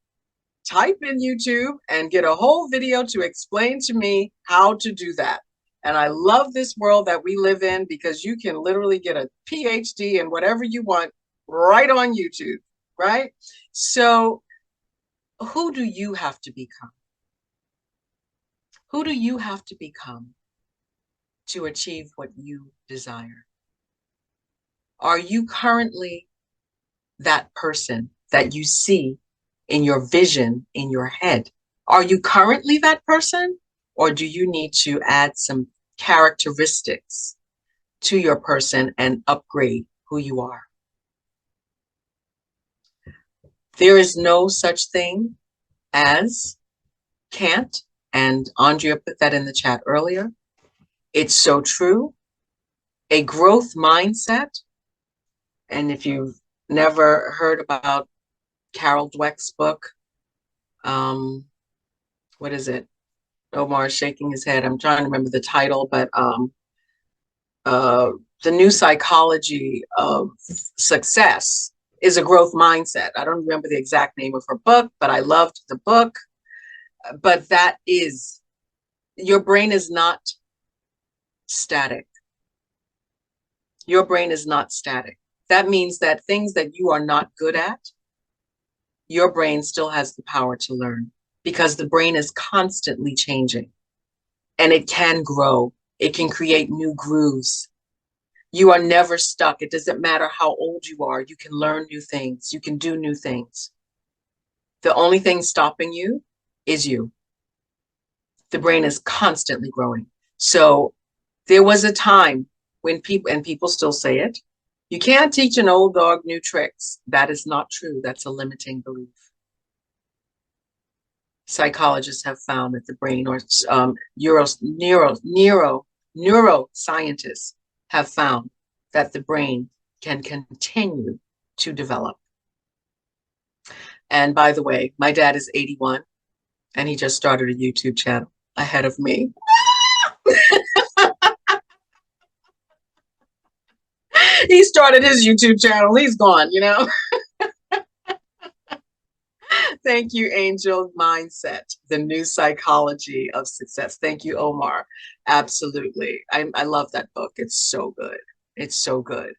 type in YouTube and get a whole video to explain to me how to do that. And I love this world that we live in because you can literally get a PhD in whatever you want right on YouTube, right? So who do you have to become? Who do you have to become to achieve what you desire? Are you currently that person that you see in your vision, in your head? Are you currently that person? Or do you need to add some characteristics to your person and upgrade who you are? There is no such thing as can't, and Andrea put that in the chat earlier. It's so true. A growth mindset, and if you've never heard about Carol Dweck's book, what is it? Omar is shaking his head. I'm trying to remember the title, but the new psychology of success is a growth mindset. I don't remember the exact name of her book, but I loved the book. But that is, your brain is not static. Your brain is not static. That means that things that you are not good at, your brain still has the power to learn, because the brain is constantly changing and it can grow. It can create new grooves. You are never stuck. It doesn't matter how old you are. You can learn new things. You can do new things. The only thing stopping you is you. The brain is constantly growing. So there was a time when people, and people still say it, you can't teach an old dog new tricks. That is not true. That's a limiting belief. Psychologists have found that the brain, or neuroscientists have found that the brain can continue to develop. And by the way, my dad is 81 and he just started a YouTube channel ahead of me. He started his YouTube channel. He's gone, you know. Thank you, Angel. Mindset, the new psychology of success. Thank you, Omar. Absolutely. I love that book. It's so good. It's so good.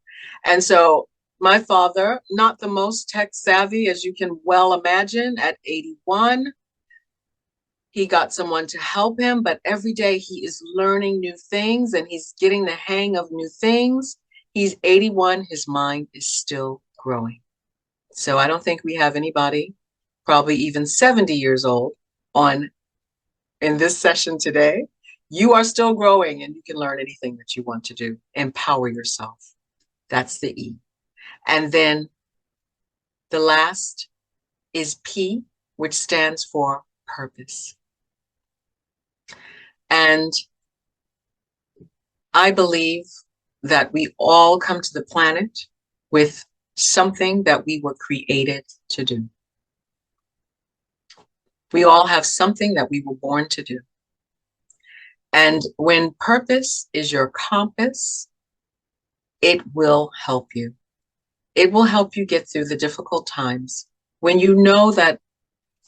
And so my father, not the most tech savvy, as you can well imagine, at 81, he got someone to help him, but every day he is learning new things and he's getting the hang of new things. He's 81. His mind is still growing. So I don't think we have anybody, probably even 70 years old, on in this session today. You are still growing and you can learn anything that you want to do. Empower yourself. That's the E. And then the last is P, which stands for purpose. And I believe that we all come to the planet with something that we were created to do. We all have something that we were born to do. And when purpose is your compass, it will help you. It will help you get through the difficult times when you know that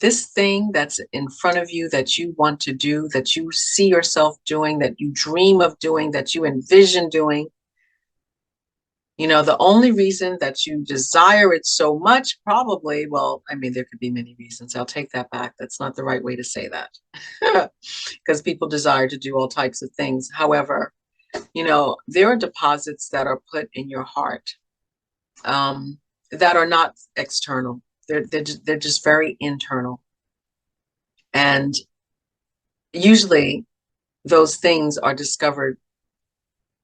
this thing that's in front of you that you want to do, that you see yourself doing, that you dream of doing, that you envision doing, you know, the only reason that you desire it so much, probably, well, I mean, there could be many reasons. I'll take that back. That's not the right way to say that, because people desire to do all types of things. However, you know, there are deposits that are put in your heart that are not external. They're just very internal. And usually those things are discovered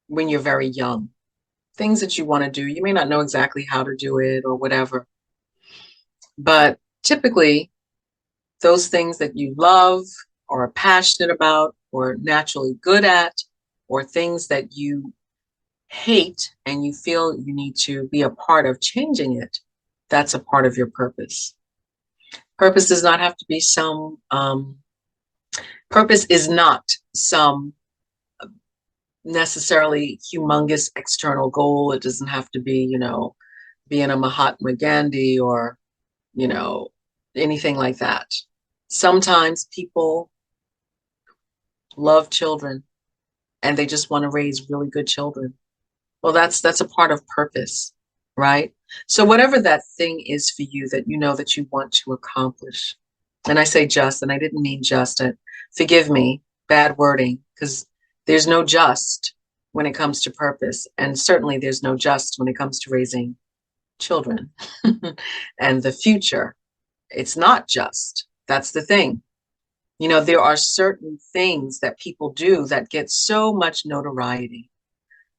when you're very young. Things that you want to do, you may not know exactly how to do it or whatever. But typically, those things that you love or are passionate about or naturally good at, or things that you hate and you feel you need to be a part of changing it, that's a part of your purpose. Purpose does not have to be some, purpose is not some necessarily humongous external goal. It doesn't have to be, you know, being a Mahatma Gandhi or, you know, anything like that. Sometimes people love children and they just want to raise really good children. Well, that's a part of purpose, right? So whatever that thing is for you that you know that you want to accomplish, And I say just, and I didn't mean just. Forgive me, bad wording, because there's no just when it comes to purpose. And certainly there's no just when it comes to raising children and the future. It's not just. That's the thing. You know, there are certain things that people do that get so much notoriety,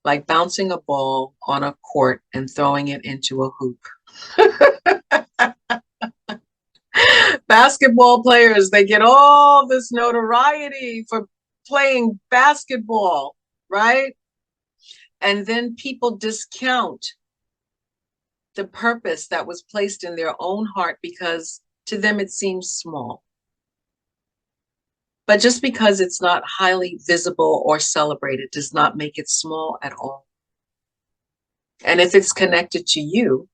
like bouncing a ball on a court and throwing it into a hoop. Basketball players, they get all this notoriety for playing basketball, right? And then people discount the purpose that was placed in their own heart because to them it seems small. But just because it's not highly visible or celebrated does not make it small at all. And if it's connected to you,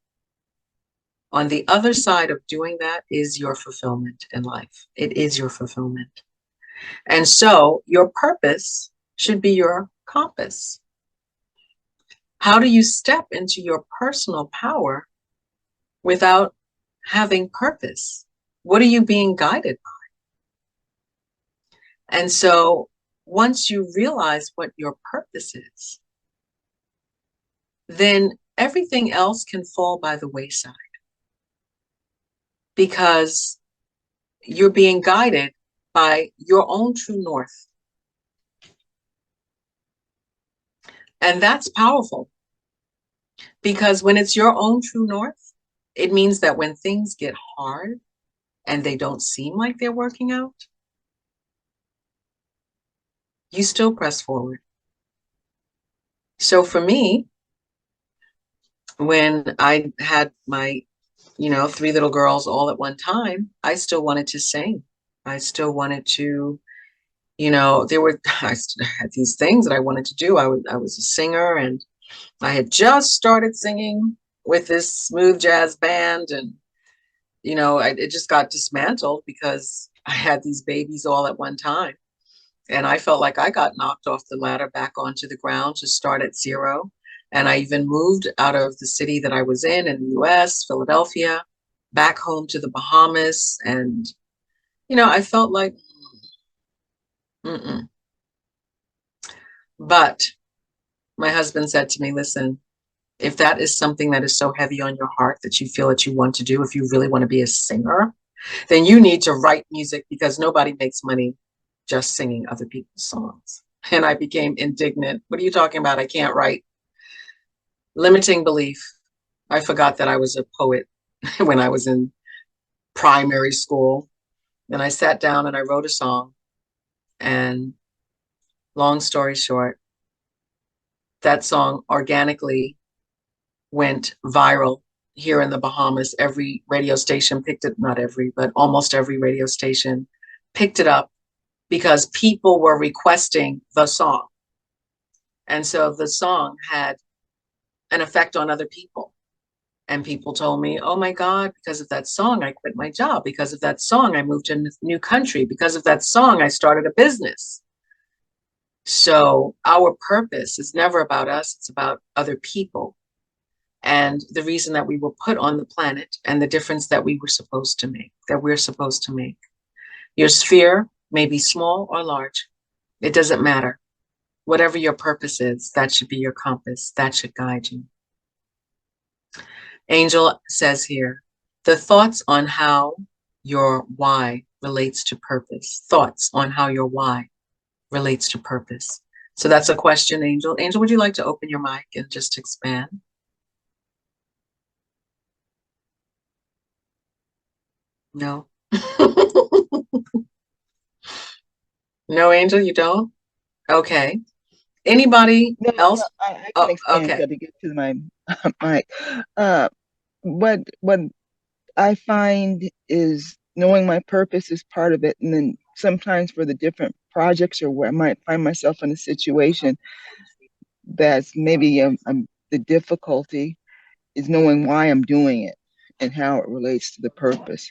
on the other side of doing that is your fulfillment in life. It is your fulfillment. And so your purpose should be your compass. How do you step into your personal power without having purpose? What are you being guided by? And so once you realize what your purpose is, then everything else can fall by the wayside because you're being guided by your own true north. And that's powerful because when it's your own true north, it means that when things get hard and they don't seem like they're working out, you still press forward. So for me, when I had my, 3 little girls all at one time, I still wanted to sing. I still wanted to, I had these things that I wanted to do. I was a singer and I had just started singing with this smooth jazz band and, it just got dismantled because I had these babies all at one time. And I felt like I got knocked off the ladder back onto the ground to start at zero. And I even moved out of the city that I was in the US, Philadelphia, back home to the Bahamas. And, I felt like, mm-mm. But my husband said to me, listen, if that is something that is so heavy on your heart that you feel that you want to do, if you really want to be a singer, then you need to write music because nobody makes money just singing other people's songs. And I became indignant. What are you talking about? I can't write. Limiting belief. I forgot that I was a poet when I was in primary school. And I sat down and I wrote a song. And long story short, that song organically went viral here in the Bahamas. Every radio station picked it, not every, but almost every radio station picked it up because people were requesting the song. And so the song had an effect on other people. And people told me, oh my God, because of that song, I quit my job. Because of that song, I moved to a new country. Because of that song, I started a business. So our purpose is never about us. It's about other people and the reason that we were put on the planet and the difference that we're supposed to make. Your sphere may be small or large. It doesn't matter. Whatever your purpose is, that should be your compass. That should guide you. Angel says here, the thoughts on how your why relates to purpose. Thoughts on how your why relates to purpose. So that's a question, Angel. Angel, would you like to open your mic and just expand? No. No, Angel, you don't? Okay. Anybody No, else? I can Oh, expand okay. to get to my mic. What I find is knowing my purpose is part of it, and then sometimes for the different projects or where I might find myself in a situation that's maybe the difficulty is knowing why I'm doing it and how it relates to the purpose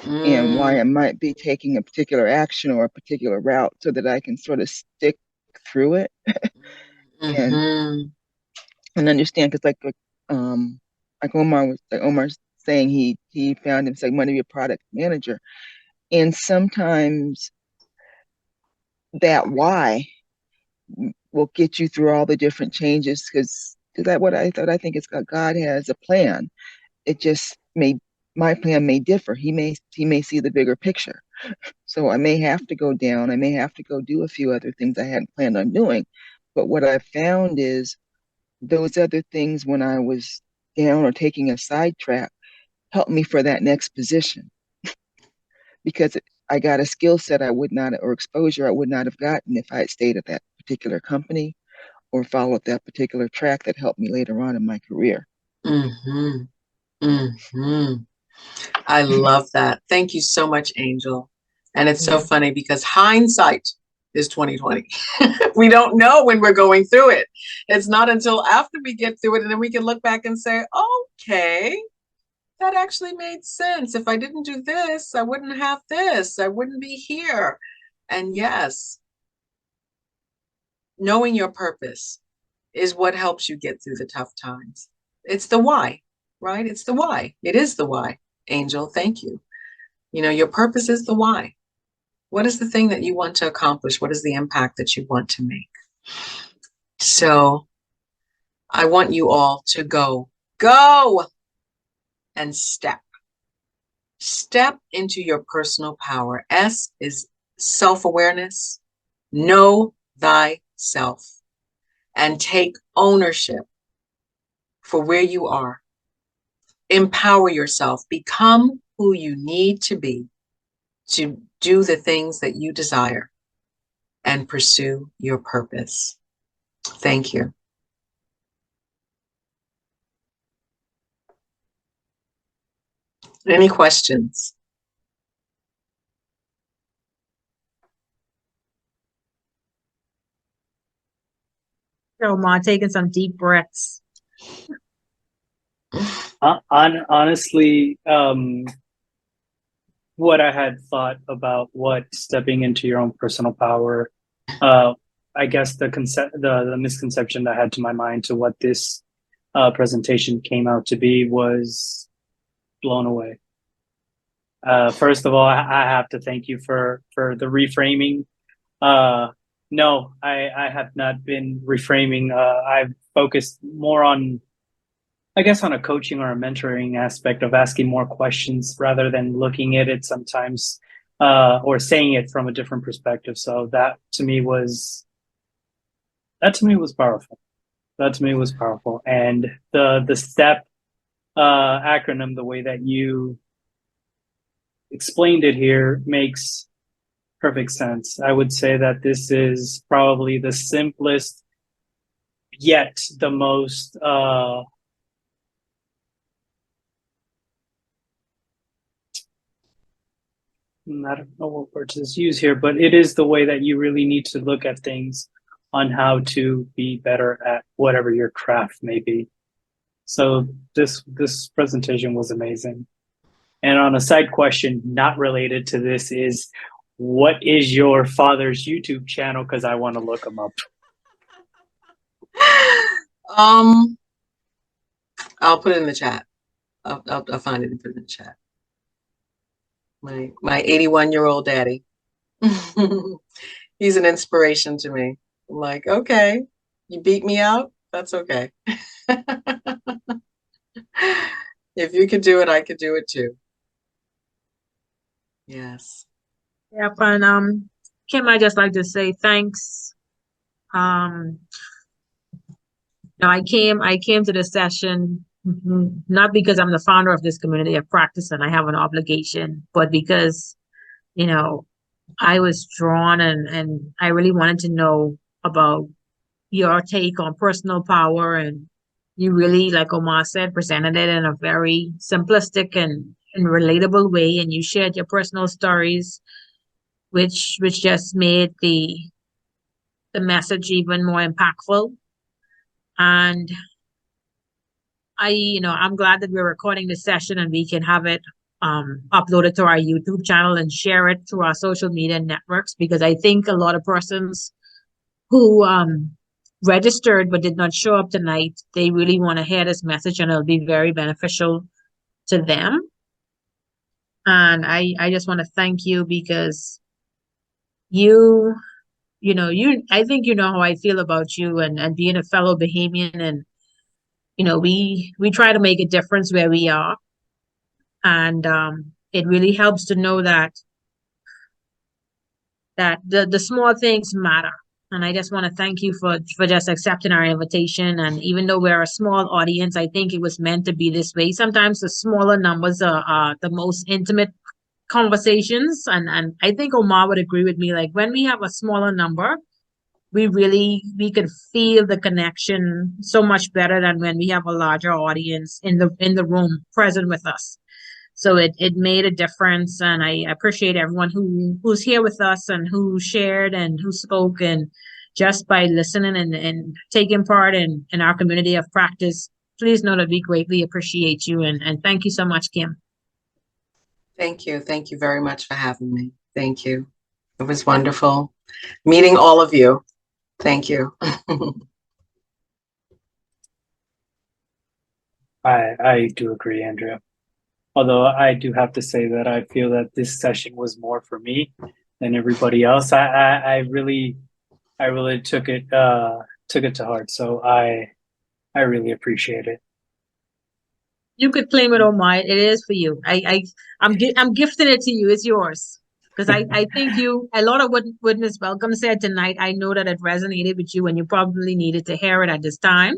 and why I might be taking a particular action or a particular route so that I can sort of stick through it and understand. Because like Omar's saying, he found himself wanting to be a product manager, And sometimes that why will get you through all the different changes, because that what I thought. I think it's God has a plan. It just my plan may differ. He may see the bigger picture. So I may have to go down. I may have to go do a few other things I hadn't planned on doing. But what I found is those other things, when I was down or taking a sidetrack, helped me for that next position, because I got a skill set I would not, or exposure I would not have gotten if I had stayed at that particular company or followed that particular track that helped me later on in my career. Mm-hmm. Mm-hmm. I love that. Thank you so much, Angel. And it's so funny because hindsight is 2020. We don't know when we're going through it. It's not until after we get through it and then we can look back and say, okay, that actually made sense. If I didn't do this, I wouldn't have this. I wouldn't be here. And yes, knowing your purpose is what helps you get through the tough times. It's the why, right? It's the why. It is the why. Angel, thank you. You know, your purpose is the why. What is the thing that you want to accomplish? What is the impact that you want to make? So I want you all to go and step into your personal power. S is self-awareness. Know thyself and take ownership for where you are. Empower yourself. Become who you need to be to do the things that you desire and pursue your purpose. Thank you. Any questions? So, Ma, taking some deep breaths. Honestly, what I had thought about what stepping into your own personal power, I guess the misconception that I had to my mind to what this presentation came out to be was blown away. First of all, I have to thank you for the reframing. No, I have not been reframing. I've focused more on, I guess, on a coaching or a mentoring aspect of asking more questions rather than looking at it sometimes or saying it from a different perspective. So that to me was powerful. That to me was powerful. And the STEP acronym, the way that you explained it here, makes perfect sense. I would say that this is probably the simplest yet the most I don't know what word to use here, but it is the way that you really need to look at things on how to be better at whatever your craft may be. So this presentation was amazing. And on a side question, not related to this, is what is your father's YouTube channel? Because I want to look him up. I'll put it in the chat. I'll find it and put it in the chat. My 81-year-old daddy. He's an inspiration to me. I'm like, okay, you beat me out? That's okay. If you could do it, I could do it too. Yes. Yep, and Kim, I just like to say thanks. Now I came to the session not because I'm the founder of this community of practice and I have an obligation, but because, you know, I was drawn and I really wanted to know about your take on personal power, and you really, like Omar said, presented it in a very simplistic and relatable way, and you shared your personal stories, which just made the message even more impactful. And I'm glad that we're recording this session and we can have it uploaded to our YouTube channel and share it through our social media networks, because I think a lot of persons who registered but did not show up tonight, they really want to hear this message and it'll be very beneficial to them. And I just want to thank you because I think you know how I feel about you and being a fellow Bahamian, and we try to make a difference where we are. And it really helps to know that the small things matter. And I just want to thank you for just accepting our invitation. And even though we're a small audience, I think it was meant to be this way. Sometimes the smaller numbers are the most intimate conversations. And I think Omar would agree with me. Like when we have a smaller number, we could feel the connection so much better than when we have a larger audience in the room present with us. So it made a difference, and I appreciate everyone who's here with us and who shared and who spoke, and just by listening and taking part in our community of practice. Please know that we greatly appreciate you, and thank you so much, Kim. Thank you. Thank you very much for having me. Thank you. It was wonderful meeting all of you. Thank you. I do agree, Andrea. Although I do have to say that I feel that this session was more for me than everybody else. I really took it to heart. So I really appreciate it. You could claim it, Omar. It is for you. I'm gifting it to you. It's yours. Because I think a lot of what Ms. Welcome said tonight, I know that it resonated with you, and you probably needed to hear it at this time.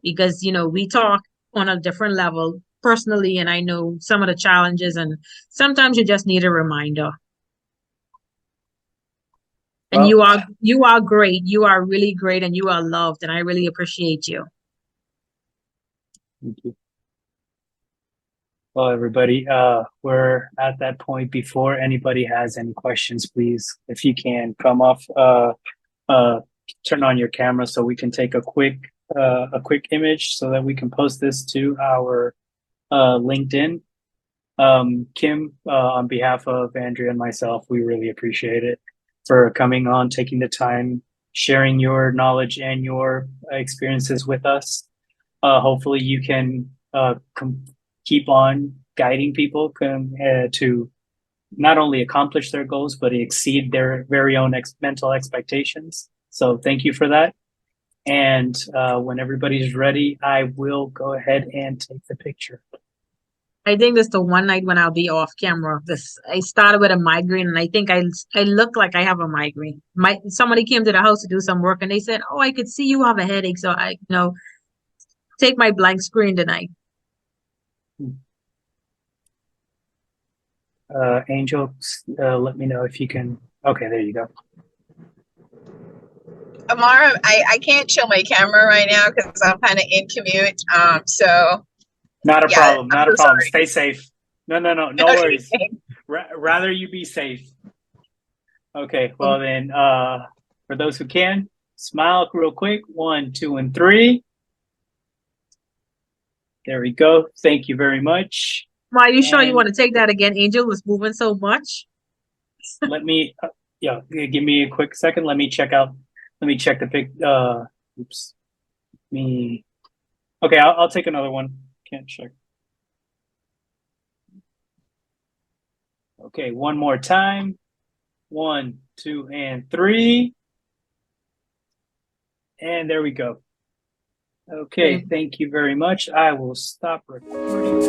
Because, we talk on a different level personally, and I know some of the challenges, and sometimes you just need a reminder. And Well, you are great. You are really great, and you are loved, and I really appreciate you. thank you. Well, everybody, we're at that point. Before anybody has any questions, please, if you can come off, turn on your camera so we can take a quick image so that we can post this to our LinkedIn. Kim, on behalf of Andrea and myself, we really appreciate it for coming on, taking the time, sharing your knowledge and your experiences with us. Hopefully you can keep on guiding people to not only accomplish their goals, but exceed their very own mental expectations. So thank you for that. And when everybody's ready, I will go ahead and take the picture. I think this is the one night when I'll be off camera. I started with a migraine, and I think I look like I have a migraine. Somebody came to the house to do some work, and they said, "Oh, I could see you have a headache." So I take my blank screen tonight. Angel, let me know if you can. Okay, there you go. Amara, I can't show my camera right now because I'm kind of in commute. So not a problem. Not a problem. Sorry. Stay safe. No Okay. worries. Rather you be safe. Okay, well then, for those who can, smile real quick. 1, 2, and 3. There we go. Thank you very much. Are you sure you want to take that again? Angel was moving so much. Let me, give me a quick second. Let me check the pic. Oops. Okay, I'll take another one. Can't check. Okay, one more time. 1, 2, and 3. And there we go. Okay, thank you very much. I will stop recording.